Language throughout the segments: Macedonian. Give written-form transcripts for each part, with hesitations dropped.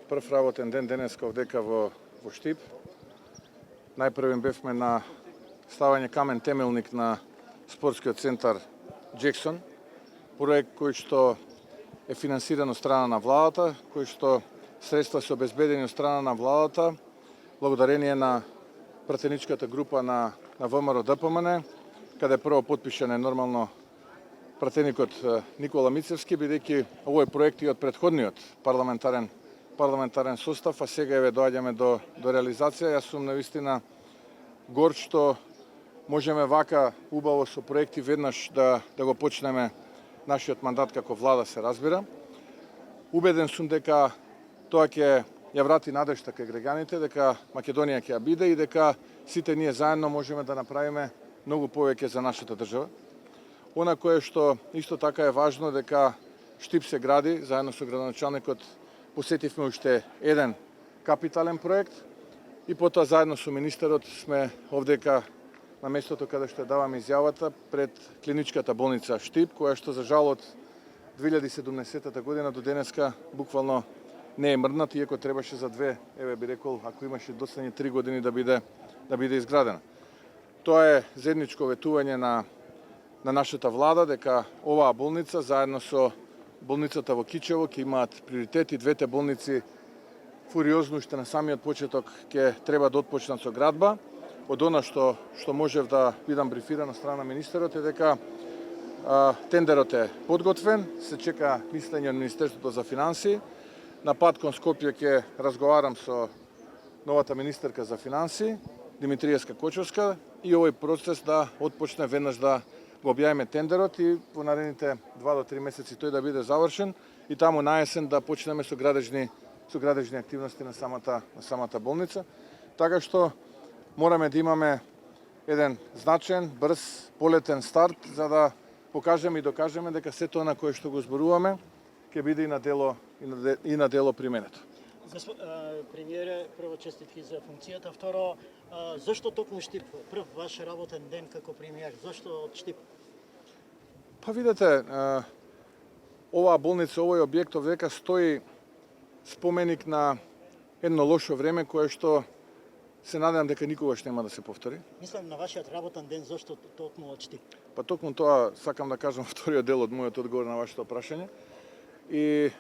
прв работен ден денеска овдека во Штип. Најпрвен бевме на ставање камен темелник на спортскиот центар Джексон, проект кој што е финансиран од страна на владата, кој што средства се обезбедени од страна на владата, благодарение на пратеничката група на ВМРО ДПМН, каде прво потпишан е нормално пратеникот Никола Мицевски, бидејќи овој проект и од претходниот парламентарен состав, а сега еве доаѓаме до реализација. Јас сум навистина горд што можеме вака убаво со проекти веднаш да го почнеме нашиот мандат како влада, се разбира. Убеден сум дека тоа ќе ја врати надежта кај граѓаните, дека Македонија ќе ја биде и дека сите ние заедно можеме да направиме многу повеќе за нашата држава. Она кое што исто така е важно, дека Штип се гради, заедно со градоначалникот посетивме уште еден капитален проект и потоа заедно со министерот сме овдека на местото каде што даваме изјавата пред клиничката болница Штип, која што за жал од 2017 година до денеска буквално не е мрднат, иако требаше за две, еве би рекол, ако имаше доцнени 3 години да биде изградена. Тоа е заедничко ветување на нашата влада дека оваа болница заедно со болницата во Кичево ќе имаат приоритет и двете болници фуриозно уште на самиот почеток ќе треба да отпочнат со градба. Од она што можев да бидам брифиран од страна на министерот е дека тендерот е подготвен, се чека мислење од Министерството за финансии. На пат кон Скопје ќе разговарам со новата министерка за финансии, Димитриевска Кочовска, и овој процес да отпочне веднаш да го објавиме тендерот и во наредните 2 до 3 месеци тој да биде завршен и таму на есен да почнеме со градежни активности на самата болница. Така што мораме да имаме еден значен, брз, полетен старт за да покажеме и докажеме дека сето она кое што го зборуваме ќе биде и на дело применето. Премиере, прво честитки за функцијата. Второ, зашто токму Штип? Прв ваш работен ден како премиер. Зашто од Штип? Па видете, оваа болница, овој објект овдека стои споменик на едно лошо време кое што се надевам дека никогаш нема да се повтори. Мислам на вашиот работен ден, зашто токму од Штип? Па токму тоа сакам да кажам вториот дел од мојот одговор на вашето прашање. И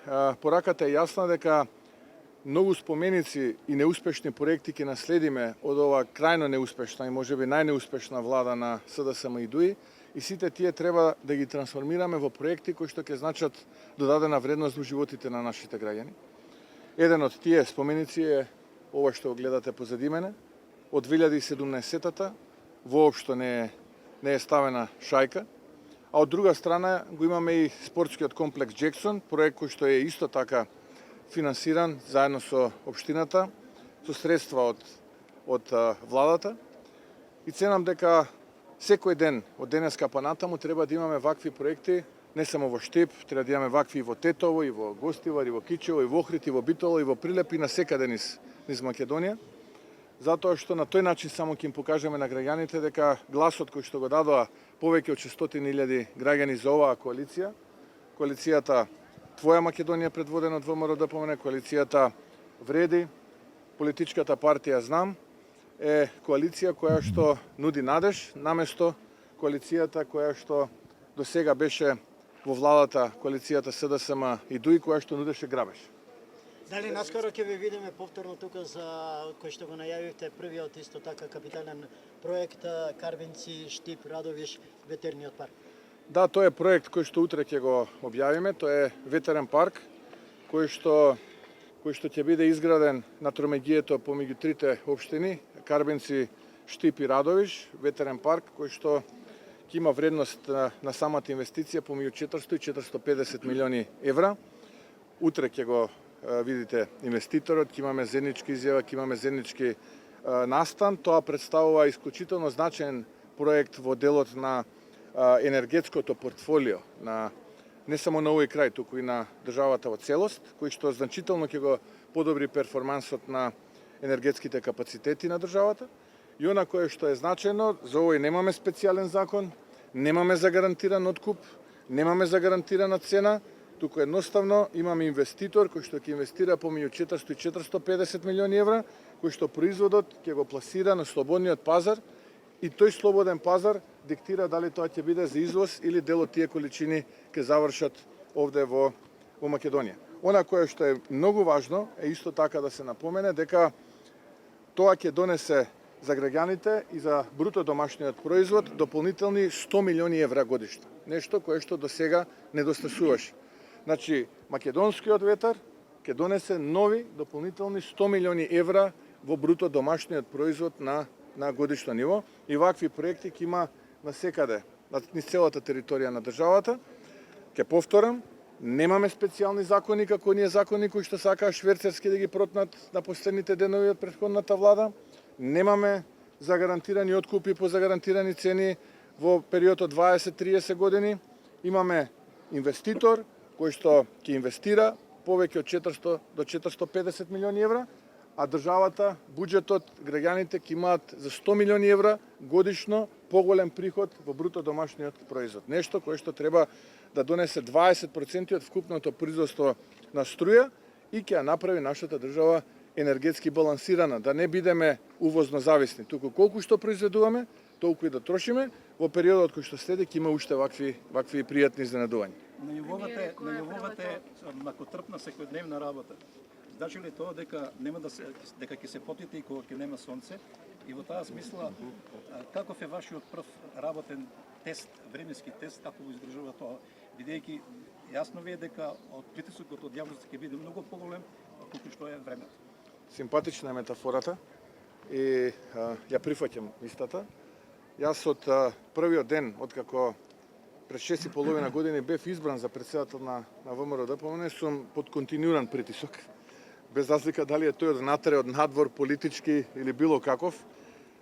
пораката е јасна дека многу споменици и неуспешни проекти ќе наследиме од оваа крајно неуспешна и можеби најнеуспешна влада на СДСМ и ДУИ, и сите тие треба да ги трансформираме во проекти кои што ќе значат додадена вредност во животите на нашите граѓани. Еден од тие споменици е ова што гледате позади мене. Од 2017-та воопшто не е ставена шајка, а од друга страна го имаме и спортскиот комплекс Джексон, проект кој што е исто така финансиран заедно со општината, со средства од владата. И ценам дека секој ден од денеска па натаму треба да имаме вакви проекти, не само во Штип, треба да имаме вакви и во Тетово, и во Гостивар, и во Кичево, и во Охрид, и во Битола, и во Прилеп, и на секаде низ Македонија. Затоа што на тој начин само ќе им покажеме на граѓаните дека гласот кој што го дадоа повеќе од 600.000 граѓани за оваа коалиција, коалицијата Твоја Македонија предводена од ВМРО ДПМН, коалицијата Вреди, политичката партија Знам, е коалиција која што нуди надеж, наместо коалицијата која што до сега беше во владата, коалицијата СДСМ и ДУИ, која што нудеше грабеж. Дали наскоро ќе ве видиме повторно тука за кој што го најавивте првиот исто така капитален проект Карвинци, Штип, Радовиш, ветерниот парк? Да, тоа е проект кој што утре ќе го објавиме. Тоа е ветерен парк кој што ќе биде изграден на тромеѓието помеѓу трите општини Карвинци, Штип и Радовиш. Ветерен парк кој што ќе има вредност на самата инвестиција помеѓу 400 и 450 милиони евра. Утре ќе го видите инвеститорот, ќе имаме заедничка изјава, ќе имаме заеднички настан. Тоа представува исклучително значаен проект во делот на енергетското портфолио на не само на овој крај, туку и на државата во целост, кој што значително ќе го подобри перформансот на енергетските капацитети на државата. И она кое што е значено, за овој немаме специјален закон, немаме загарантиран откуп, немаме загарантирана цена, туку едноставно имаме инвеститор кој што ќе инвестира помеѓу 400 и 450 милиони евра, кој што производот ќе го пласира на слободниот пазар и тој слободен пазар диктира дали тоа ќе биде за извоз или дел од тие количини ќе завршат овде во Македонија. Она кое што е многу важно е исто така да се напомене дека тоа ќе донесе за граѓаните и за бруто домашниот производ дополнителни 100 милиони евра годишно. Нешто кое што до сега недостасуваше. Значи, македонскиот ветар ќе донесе нови дополнителни 100 милиони евра во бруто домашниот производ на годишно ниво и вакви проекти ќе има насекаде, низ целата територија на државата. Ќе повторам, немаме специјални закони како оние закони кои што сакаа шверцерски да ги протнат на последните денови од претходната влада. Немаме загарантирани откупи по загарантирани цени во период од 20-30 години. Имаме инвеститор кој што ќе инвестира повеќе од 400 до 450 милиони евра, а државата, буџетот, граѓаните ќе имаат за 100 милиони евра годишно поголем приход во бруто домашниот производ. Нешто кое што треба да донесе 20% од вкупното производство на струја и ќе ја направи нашата држава енергетски балансирана, да не бидеме увозно зависни. Туку колку што произведуваме, толку и да трошиме, во периодот кој што следи ќе има уште вакви пријатни изненадувања. Најавувате макотрпна секојдневна работа. Значи ли тоа дека дека ќе се потите и кога ќе нема сонце? И во таа смисла, каков е вашиот прв работен тест, временски тест, како го издржува тоа? Бидејќи јасно ви е дека од притисокот од јавноста ќе биде многу поголем, колку што е времето. Симпатична е метафората и ја прифаќам истата. Јас од првиот ден, откако пред 6,5 години бев избран за председател на ВМРО ДПМН, сум под континуиран притисок. Без разлика дали е тој од внатре, од надвор, политички или било каков,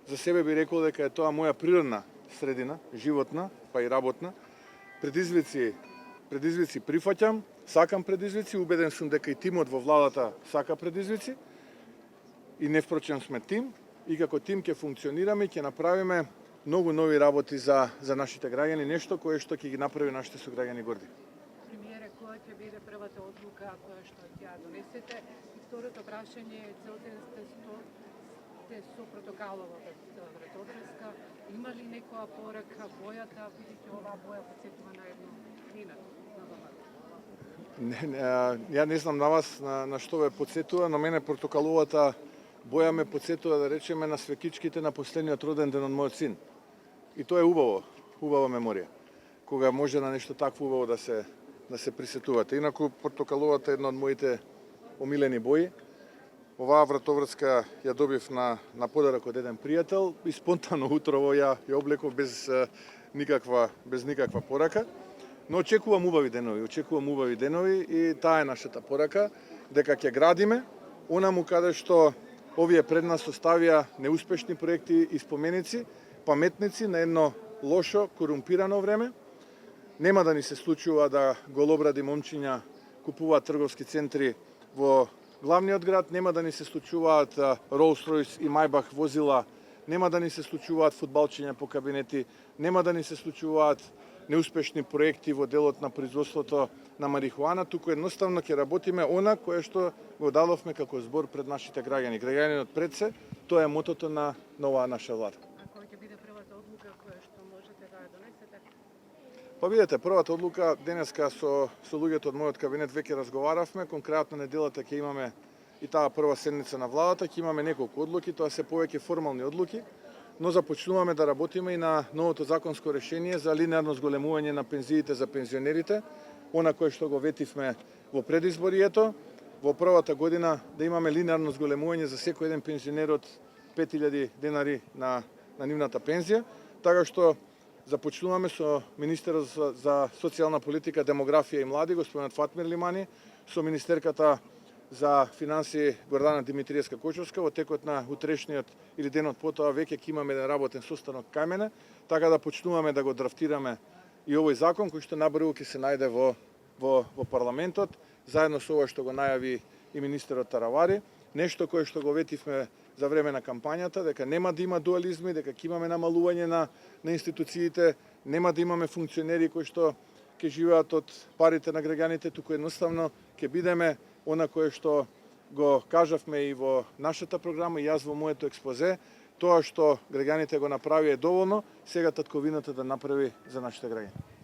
за себе би рекол дека е тоа моја природна средина, животна, па и работна. Предизвици прифаќам, сакам предизвици, убеден сум дека и тимот во владата сака предизвици. И не впрочем сме тим, и како тим ќе функционираме и ќе направиме многу нови работи за нашите граѓани, нешто кое што ќе ги направи нашите сограѓани горди. Премиере, која ќе биде првата одлука која што ќе ја донесете? И второто прашање е, целоден сте со протоколовата вратоврска. Има ли некоја порака, бојата, бидејќи оваа боја потсетува на едно вина на Ја не знам на вас на што ве потсетува, но мене протоколовата боја ме потсетува, да речеме, на свекичките на последниот роден ден од мојот син. И тоа е убава меморија. Кога може на нешто такво убаво да се присетувате. Инаку портокаловата е една од моите омилени бои. Оваа вратоврска ја добив на подарок од еден пријател и спонтано утрово ја облеков без никаква порака. Но очекувам убави денови и таа е нашата порака, дека ќе градиме онаму каде што овие пред нас оставија неуспешни проекти и споменици, паметници на едно лошо, корумпирано време. Нема да ни се случува да голобради момчиња купуваат трговски центри во главниот град, нема да ни се случуваат Rolls-Royce и Maybach возила, нема да ни се случуваат фудбалчиња по кабинети, нема да ни се случуваат неуспешни проекти во делот на производството на марихуана, туку едноставно ќе работиме она кое што го дадовме како збор пред нашите граѓани. Граѓанинот пред се, тоа е мотото на оваа наша влада. А која ќе биде првата одлука која што можете да ја донесете? Па видете, првата одлука денеска со луѓето од мојот кабинет веќе разговаравме, конкретно неделата ќе имаме и таа прва седница на владата, ќе имаме неколку одлуки, тоа се повеќе формални одлуки, но започнуваме да работиме и на новото законско решение за линеарно зголемување на пензиите за пензионерите, она кое што го ветивме во предизборието, во првата година да имаме линеарно зголемување за секој еден пензионер од 5000 денари на нивната пензија, така што започнуваме со министерот за социјална политика, демографија и млади, господинот Фатмир Лимани, со министерката за финансии Гордана Димитриевска Кочовска во текот на утрешниот или денот потоа веќе ќе имаме еден работен состанок кај мене, така да почнуваме да го драфтираме и овој закон кој што набрзо ќе се најде во парламентот, заедно со ова што го најави и министерот Таравари, нешто кое што го ветивме за време на кампањата, дека нема да има дуализми, дека ќе имаме намалување на институциите, нема да имаме функционери кои што ќе живеат од парите на граѓаните, туку едноставно ќе бидеме она кое што го кажавме и во нашата програма и јас во моето експозе, тоа што граѓаните го направи е доволно, сега татковината да направи за нашите граѓани.